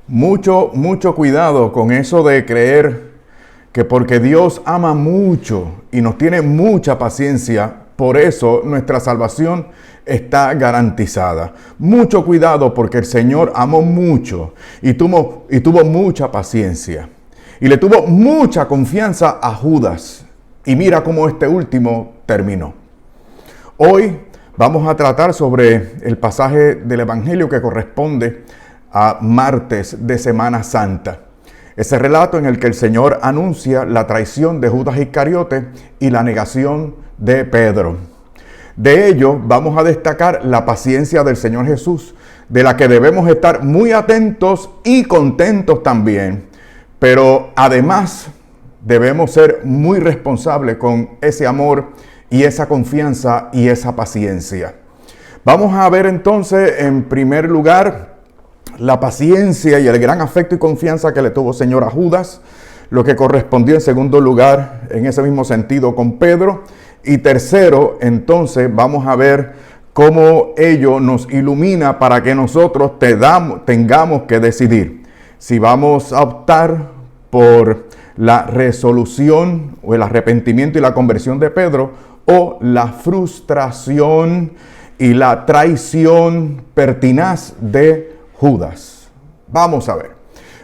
Mucho cuidado con eso de creer que porque Dios ama mucho y nos tiene mucha paciencia, por eso nuestra salvación está garantizada. Mucho cuidado porque el Señor amó mucho y tuvo mucha paciencia. Y le tuvo mucha confianza a Judas. Y mira cómo este último terminó. Hoy vamos a tratar sobre el pasaje del Evangelio que corresponde a martes de Semana Santa. Ese relato en el que el Señor anuncia la traición de Judas Iscariote y la negación de Pedro. De ello vamos a destacar la paciencia del Señor Jesús, de la que debemos estar muy atentos y contentos también. Pero además debemos ser muy responsables con ese amor y esa confianza y esa paciencia. Vamos a ver entonces en primer lugar la paciencia y el gran afecto y confianza que le tuvo el Señor a Judas, lo que correspondió en segundo lugar en ese mismo sentido con Pedro, y tercero entonces vamos a ver cómo ello nos ilumina para que nosotros tengamos que decidir si vamos a optar por la resolución o el arrepentimiento y la conversión de Pedro o la frustración y la traición pertinaz de Judas. Vamos a ver.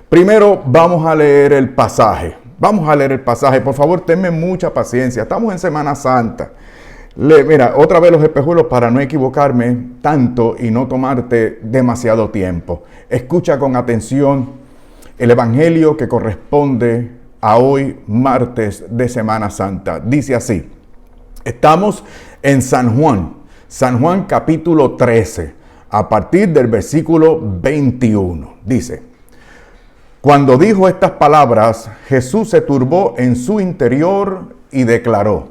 Primero vamos a leer el pasaje. Por favor, tenme mucha paciencia. Estamos en Semana Santa. Mira, otra vez los espejuelos para no equivocarme tanto y no tomarte demasiado tiempo. Escucha con atención el Evangelio que corresponde a hoy, martes de Semana Santa. Dice así. Estamos en San Juan capítulo 13. A partir del versículo 21, dice: Cuando dijo estas palabras, Jesús se turbó en su interior y declaró: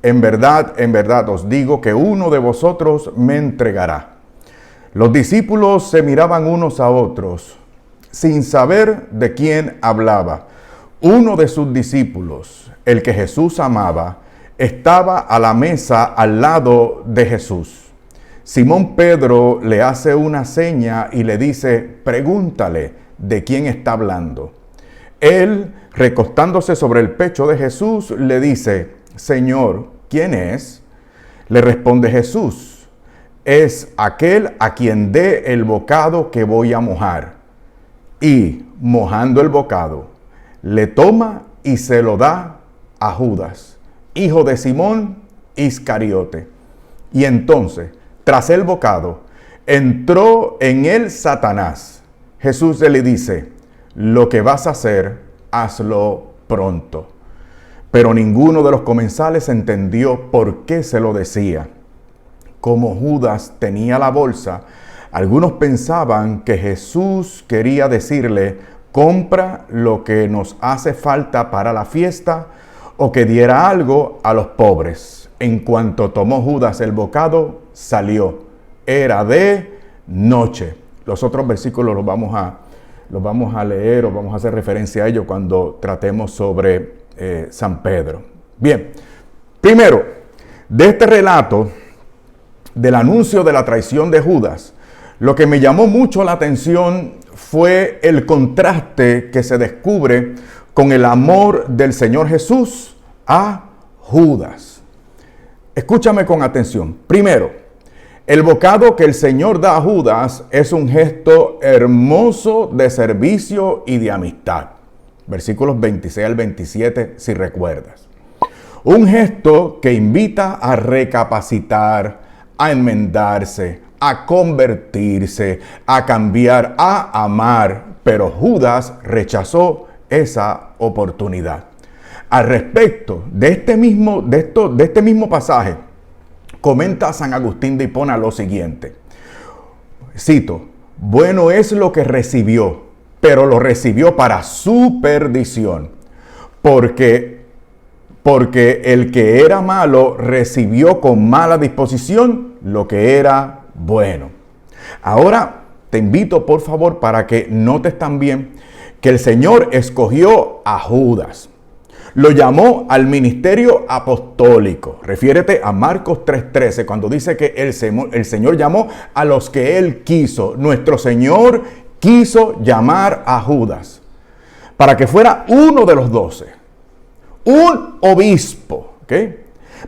en verdad os digo que uno de vosotros me entregará. Los discípulos se miraban unos a otros, sin saber de quién hablaba. Uno de sus discípulos, el que Jesús amaba, estaba a la mesa al lado de Jesús. Simón Pedro le hace una seña y le dice: pregúntale de quién está hablando. Él, recostándose sobre el pecho de Jesús, le dice: Señor, ¿quién es? Le responde Jesús: es aquel a quien dé el bocado que voy a mojar. Y, mojando el bocado, le toma y se lo da a Judas, hijo de Simón Iscariote. Y entonces, tras el bocado, entró en él Satanás. Jesús le dice: lo que vas a hacer, hazlo pronto. Pero ninguno de los comensales entendió por qué se lo decía. Como Judas tenía la bolsa, algunos pensaban que Jesús quería decirle: compra lo que nos hace falta para la fiesta, o que diera algo a los pobres. En cuanto tomó Judas el bocado, salió. Era de noche. Los otros versículos los vamos a leer o vamos a hacer referencia a ellos cuando tratemos sobre San Pedro. Bien, primero, de este relato del anuncio de la traición de Judas, lo que me llamó mucho la atención fue el contraste que se descubre con el amor del Señor Jesús a Judas. Escúchame con atención. Primero, el bocado que el Señor da a Judas es un gesto hermoso de servicio y de amistad. Versículos 26 al 27, si recuerdas. Un gesto que invita a recapacitar, a enmendarse, a convertirse, a cambiar, a amar. Pero Judas rechazó esa oportunidad. Al respecto de este mismo pasaje, comenta San Agustín de Hipona lo siguiente. Cito: bueno es lo que recibió, pero lo recibió para su perdición. Porque el que era malo recibió con mala disposición lo que era bueno. Ahora te invito, por favor, para que notes también que el Señor escogió a Judas. Lo llamó al ministerio apostólico. Refiérete a Marcos 3:13, cuando dice que el Señor llamó a los que Él quiso. Nuestro Señor quiso llamar a Judas para que fuera uno de los 12, un obispo, ¿ok?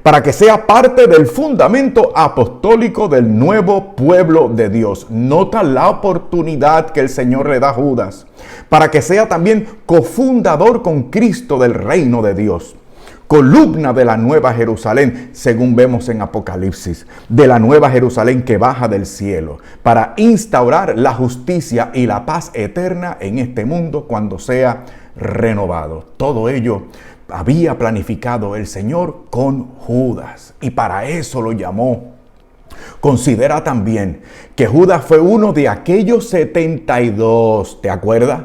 Para que sea parte del fundamento apostólico del nuevo pueblo de Dios. Nota la oportunidad que el Señor le da a Judas, para que sea también cofundador con Cristo del reino de Dios. Columna de la Nueva Jerusalén, según vemos en Apocalipsis, de la Nueva Jerusalén que baja del cielo, para instaurar la justicia y la paz eterna en este mundo cuando sea renovado. Todo ello había planificado el Señor con Judas, y para eso lo llamó. Considera también que Judas fue uno de aquellos 72, ¿te acuerdas?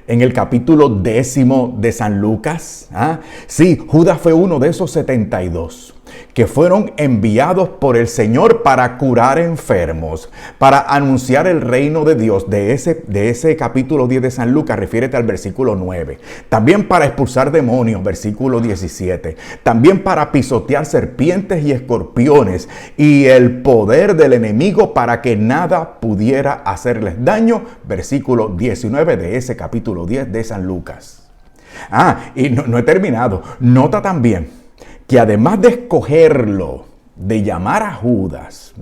En el capítulo 10 de San Lucas. Sí, Judas fue uno de esos 72 que fueron enviados por el Señor para curar enfermos, para anunciar el reino de Dios. De ese capítulo 10 de San Lucas, refiérete al versículo 9. También para expulsar demonios, versículo 17. También para pisotear serpientes y escorpiones y el poder del enemigo para que nada pudiera hacerles daño, versículo 19 de ese capítulo 10 de San Lucas. Y no he terminado. Nota también que además de escogerlo, de llamar a Judas,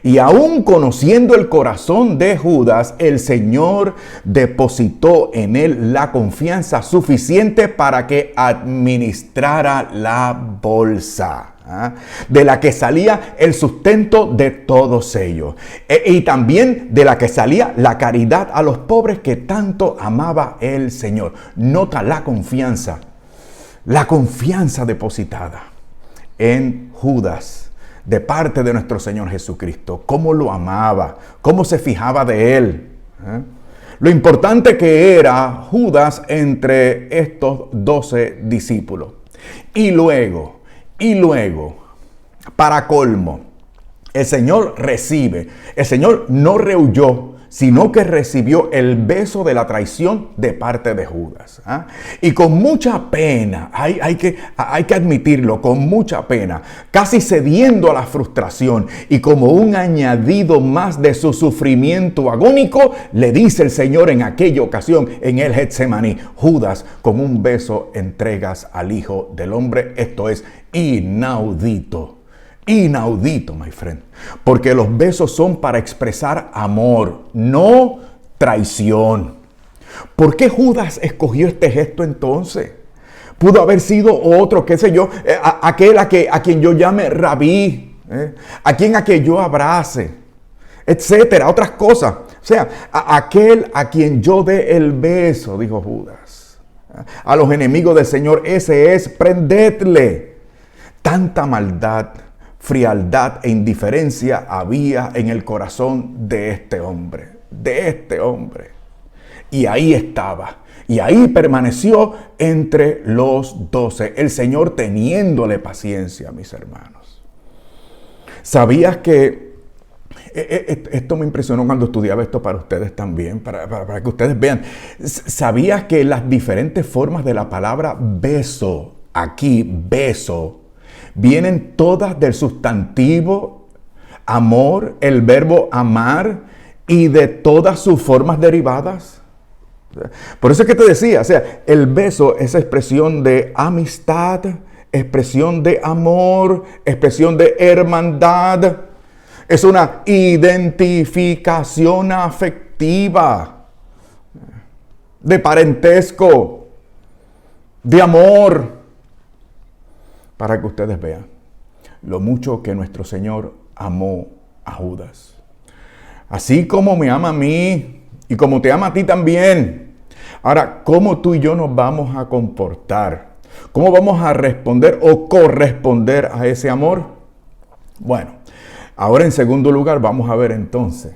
y aún conociendo el corazón de Judas, el Señor depositó en él la confianza suficiente para que administrara la bolsa, de la que salía el sustento de todos ellos, y también de la que salía la caridad a los pobres que tanto amaba el Señor. Nota la confianza depositada en Judas de parte de nuestro Señor Jesucristo. Cómo lo amaba, cómo se fijaba de él. Lo importante que era Judas entre estos 12 discípulos. Y luego, para colmo, el Señor no rehuyó, sino que recibió el beso de la traición de parte de Judas. Y con mucha pena, hay que admitirlo, con mucha pena, casi cediendo a la frustración y como un añadido más de su sufrimiento agónico, le dice el Señor en aquella ocasión en el Getsemaní: Judas, con un beso entregas al Hijo del Hombre. Esto es inaudito. Inaudito, my friend. Porque los besos son para expresar amor, no traición. ¿Por qué Judas escogió este gesto entonces? Pudo haber sido otro, qué sé yo, aquel a quien yo llame rabí, a quien yo abrace, etcétera, otras cosas. O sea, aquel a quien yo dé el beso, dijo Judas. A los enemigos del Señor, ese es, prendedle. Tanta maldad, frialdad e indiferencia había en el corazón de este hombre. Y ahí estaba. Y ahí permaneció entre los 12. El Señor teniéndole paciencia, mis hermanos. ¿Sabías que esto me impresionó cuando estudiaba esto para ustedes también, para que ustedes vean? ¿Sabías que las diferentes formas de la palabra beso, aquí beso, vienen todas del sustantivo amor, el verbo amar, y de todas sus formas derivadas? Por eso es que te decía, o sea, el beso es expresión de amistad, expresión de amor, expresión de hermandad. Es una identificación afectiva, de parentesco, de amor. Para que ustedes vean lo mucho que nuestro Señor amó a Judas. Así como me ama a mí y como te ama a ti también. Ahora, ¿cómo tú y yo nos vamos a comportar? ¿Cómo vamos a responder o corresponder a ese amor? Bueno, ahora en segundo lugar vamos a ver entonces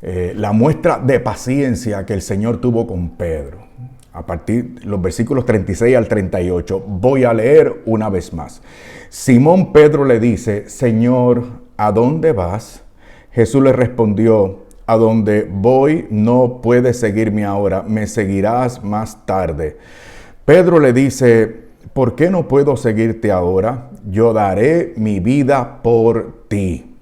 la muestra de paciencia que el Señor tuvo con Pedro. A partir de los versículos 36 al 38, voy a leer una vez más. Simón Pedro le dice: Señor, ¿a dónde vas? Jesús le respondió: a donde voy no puedes seguirme ahora, me seguirás más tarde. Pedro le dice: ¿por qué no puedo seguirte ahora? Yo daré mi vida por ti.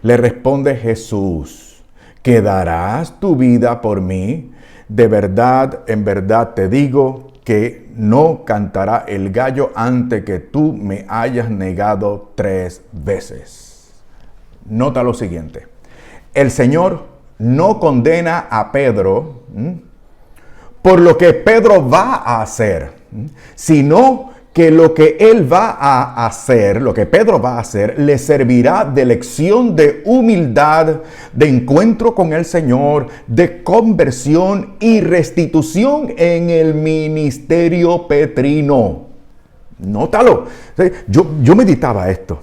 Le responde Jesús: ¿Que darás tu vida por mí? De verdad, en verdad te digo que no cantará el gallo antes que tú me hayas negado 3 veces. Nota lo siguiente. El Señor no condena a Pedro por lo que Pedro va a hacer, sino que lo que él va a hacer, lo que Pedro va a hacer, le servirá de lección de humildad, de encuentro con el Señor, de conversión y restitución en el ministerio petrino. Nótalo. Yo meditaba esto.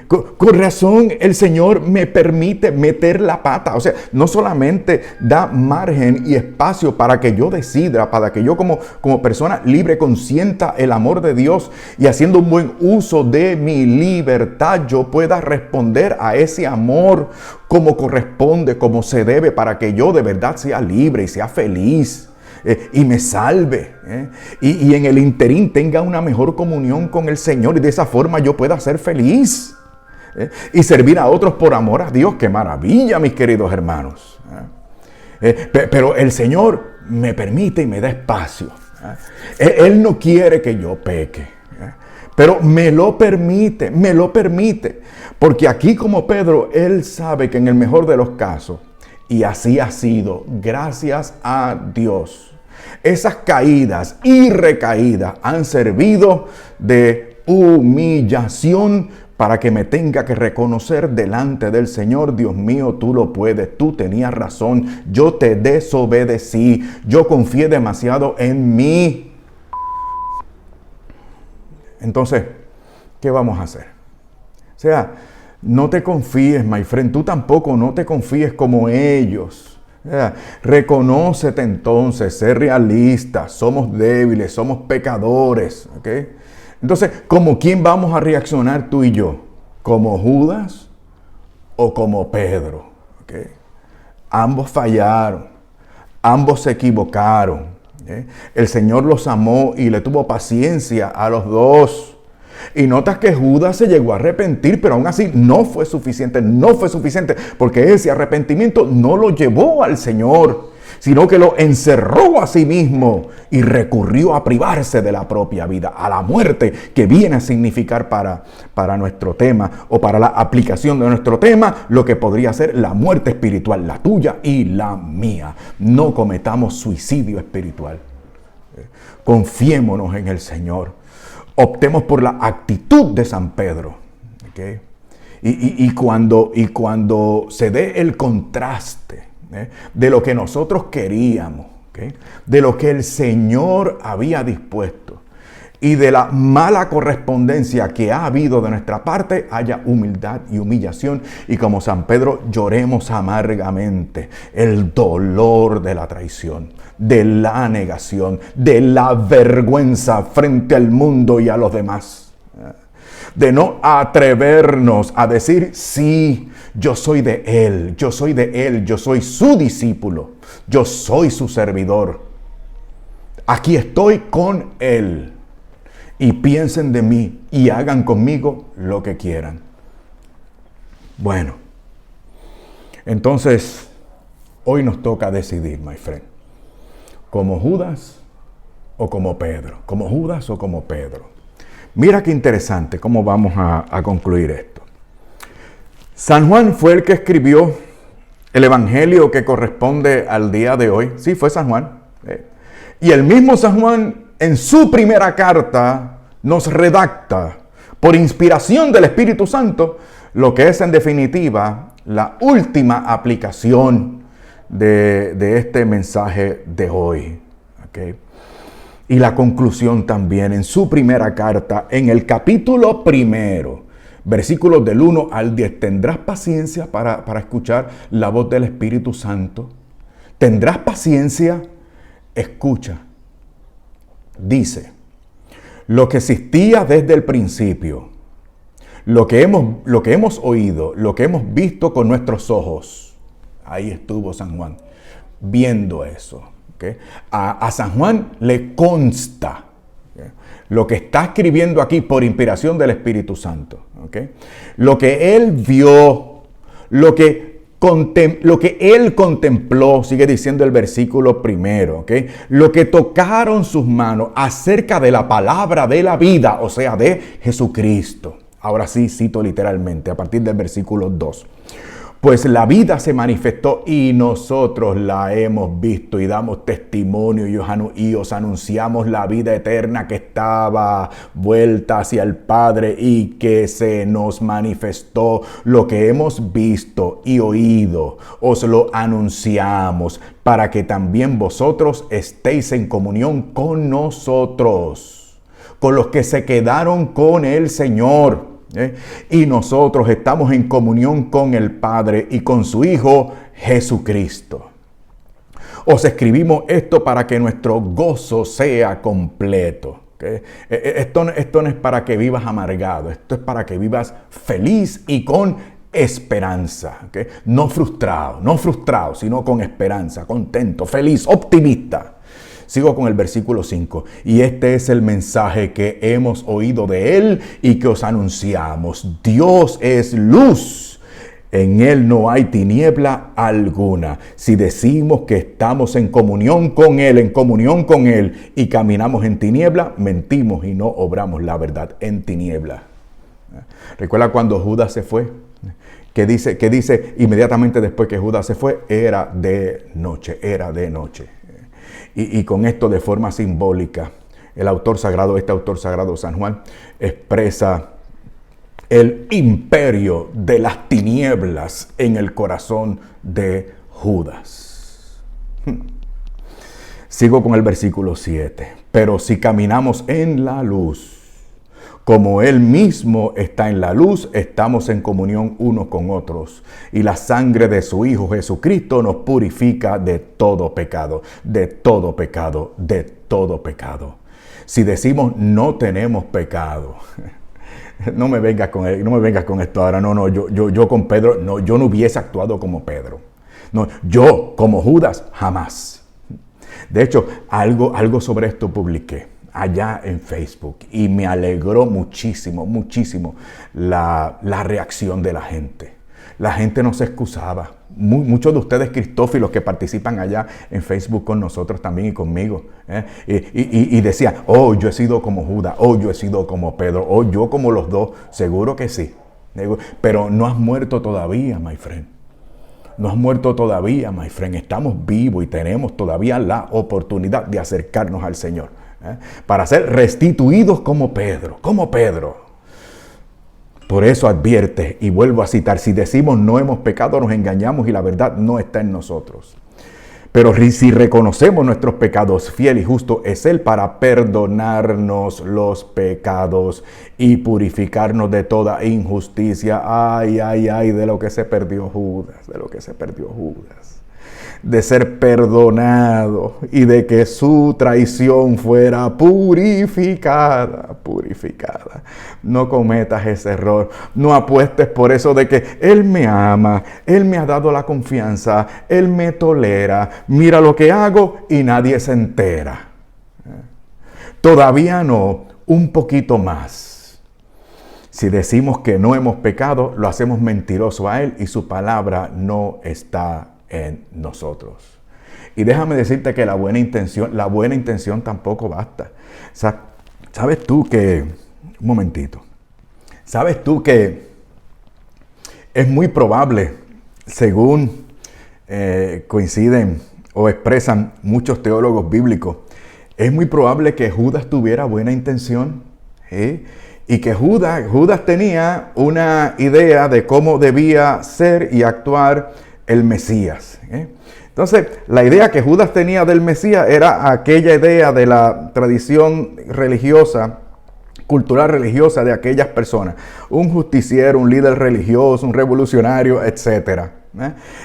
Con razón el Señor me permite meter la pata. O sea, no solamente da margen y espacio para que yo decida, para que yo como persona libre consienta el amor de Dios y haciendo un buen uso de mi libertad, yo pueda responder a ese amor como corresponde, como se debe, para que yo de verdad sea libre y sea feliz. Y me salve, y en el interín tenga una mejor comunión con el Señor y de esa forma yo pueda ser feliz y servir a otros por amor a Dios. ¡Qué maravilla, mis queridos hermanos! Pero el Señor me permite y me da espacio. Él no quiere que yo peque, pero me lo permite, porque aquí como Pedro, Él sabe que en el mejor de los casos, y así ha sido, gracias a Dios, esas caídas y recaídas han servido de humillación para que me tenga que reconocer delante del Señor: Dios mío, tú lo puedes, tú tenías razón, yo te desobedecí, yo confié demasiado en mí. Entonces, ¿qué vamos a hacer? O sea, no te confíes, my friend, tú tampoco no te confíes como ellos. Reconócete entonces, sé realista, somos débiles, somos pecadores, ¿ok? Entonces, ¿como quién vamos a reaccionar tú y yo? ¿Como Judas o como Pedro? ¿Ok? Ambos fallaron, ambos se equivocaron. El Señor los amó y le tuvo paciencia a los dos. Y notas que Judas se llegó a arrepentir, pero aún así no fue suficiente, porque ese arrepentimiento no lo llevó al Señor, sino que lo encerró a sí mismo y recurrió a privarse de la propia vida, a la muerte, que viene a significar para nuestro tema, o para la aplicación de nuestro tema, lo que podría ser la muerte espiritual, la tuya y la mía. No cometamos suicidio espiritual. Confiémonos en el Señor. Optemos por la actitud de San Pedro. ¿Okay? Y cuando se dé el contraste de lo que nosotros queríamos, ¿okay? De lo que el Señor había dispuesto y de la mala correspondencia que ha habido de nuestra parte, haya humildad y humillación, y como San Pedro lloremos amargamente el dolor de la traición, de la negación, de la vergüenza frente al mundo y a los demás, de no atrevernos a decir: sí, yo soy de Él, yo soy su discípulo, yo soy su servidor, aquí estoy con Él. Y piensen de mí y hagan conmigo lo que quieran. Bueno, entonces, hoy nos toca decidir, my friend. ¿Como Judas o como Pedro? ¿Como Judas o como Pedro? Mira qué interesante cómo vamos a concluir esto. San Juan fue el que escribió el evangelio que corresponde al día de hoy. Sí, fue San Juan. Y el mismo San Juan, en su primera carta, nos redacta, por inspiración del Espíritu Santo, lo que es en definitiva la última aplicación de este mensaje de hoy. ¿Okay? Y la conclusión también en su primera carta, en el capítulo 1, versículos del 1 al 10. ¿Tendrás paciencia para escuchar la voz del Espíritu Santo? ¿Tendrás paciencia? Escucha. Dice: lo que existía desde el principio, lo que hemos oído, lo que hemos visto con nuestros ojos. Ahí estuvo San Juan, viendo eso. ¿Okay? A San Juan le consta, ¿okay?, lo que está escribiendo aquí por inspiración del Espíritu Santo. ¿Okay? Lo que él vio, lo que lo que él contempló, sigue diciendo el versículo primero, ¿ok? Lo que tocaron sus manos acerca de la palabra de la vida, o sea, de Jesucristo. Ahora sí, cito literalmente a partir del versículo 2. Pues la vida se manifestó y nosotros la hemos visto y damos testimonio y os anunciamos la vida eterna que estaba vuelta hacia el Padre y que se nos manifestó. Lo que hemos visto y oído os lo anunciamos para que también vosotros estéis en comunión con nosotros, con los que se quedaron con el Señor. Y nosotros estamos en comunión con el Padre y con su Hijo Jesucristo. Os escribimos esto para que nuestro gozo sea completo. ¿Okay? Esto no es para que vivas amargado, esto es para que vivas feliz y con esperanza. ¿Okay? No frustrado, sino con esperanza, contento, feliz, optimista. Sigo con el versículo 5. Y este es el mensaje que hemos oído de Él y que os anunciamos. Dios es luz. En Él no hay tiniebla alguna. Si decimos que estamos en comunión con Él y caminamos en tiniebla, mentimos y no obramos la verdad en tiniebla. ¿Recuerda cuando Judas se fue? Que dice inmediatamente después que Judas se fue, era de noche. Y con esto de forma simbólica, este autor sagrado San Juan, expresa el imperio de las tinieblas en el corazón de Judas. Sigo con el versículo 7. Pero si caminamos en la luz, como Él mismo está en la luz, estamos en comunión unos con otros. Y la sangre de su Hijo Jesucristo nos purifica de todo pecado, de todo pecado, de todo pecado. Si decimos no tenemos pecado, no me vengas con esto ahora. Yo con Pedro, yo no hubiese actuado como Pedro. No, yo como Judas, jamás. De hecho, algo sobre esto publiqué allá en Facebook y me alegró muchísimo la reacción de la gente. La gente no se excusaba. Muchos de ustedes cristófilos que participan allá en Facebook con nosotros también y conmigo, y decían, oh, yo he sido como Judas, oh, yo he sido como Pedro, oh, yo como los dos. Seguro que sí. Pero no has muerto todavía, my friend. No has muerto todavía, my friend. Estamos vivos y tenemos todavía la oportunidad de acercarnos al Señor. Para ser restituidos como Pedro. Por eso advierte, y vuelvo a citar, si decimos no hemos pecado, nos engañamos y la verdad no está en nosotros. Pero si reconocemos nuestros pecados, fiel y justo es Él para perdonarnos los pecados y purificarnos de toda injusticia. Ay, de lo que se perdió Judas, de ser perdonado y de que su traición fuera purificada. No cometas ese error. No apuestes por eso de que Él me ama, Él me ha dado la confianza, Él me tolera. Mira lo que hago y nadie se entera. Todavía no, un poquito más. Si decimos que no hemos pecado, lo hacemos mentiroso a Él y su palabra no está en nosotros. Y déjame decirte que la buena intención tampoco basta. ¿Sabes tú que, un momentito, sabes tú que es muy probable, según coinciden o expresan muchos teólogos bíblicos, es muy probable que Judas tuviera buena intención, y que Judas tenía una idea de cómo debía ser y actuar el Mesías. Entonces, la idea que Judas tenía del Mesías era aquella idea de la tradición religiosa, cultural religiosa de aquellas personas. Un justiciero, un líder religioso, un revolucionario, etc.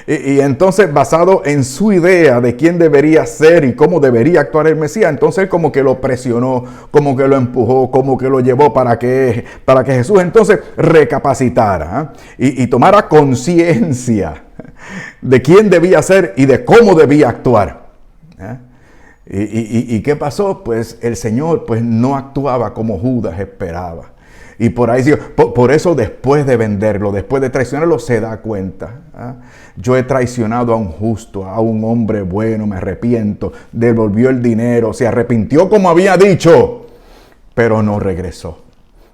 Y entonces, basado en su idea de quién debería ser y cómo debería actuar el Mesías, entonces él como que lo presionó, como que lo empujó, como que lo llevó para que Jesús entonces recapacitara y tomara conciencia de quién debía ser y de cómo debía actuar. ¿Y qué pasó? Pues el Señor no actuaba como Judas esperaba. Y por ahí sigue. Por eso después de venderlo, después de traicionarlo, se da cuenta. Yo he traicionado a un justo, a un hombre bueno, me arrepiento. Devolvió el dinero, se arrepintió como había dicho, pero no regresó,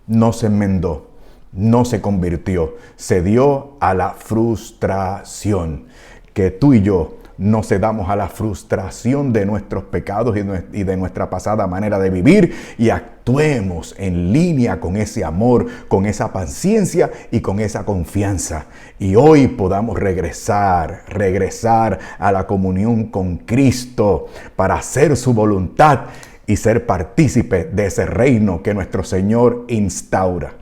no se enmendó, no se convirtió, se dio a la frustración. Que tú y yo no cedamos a la frustración de nuestros pecados y de nuestra pasada manera de vivir y actuemos en línea con ese amor, con esa paciencia y con esa confianza. Y hoy podamos regresar a la comunión con Cristo para hacer su voluntad y ser partícipe de ese reino que nuestro Señor instaura.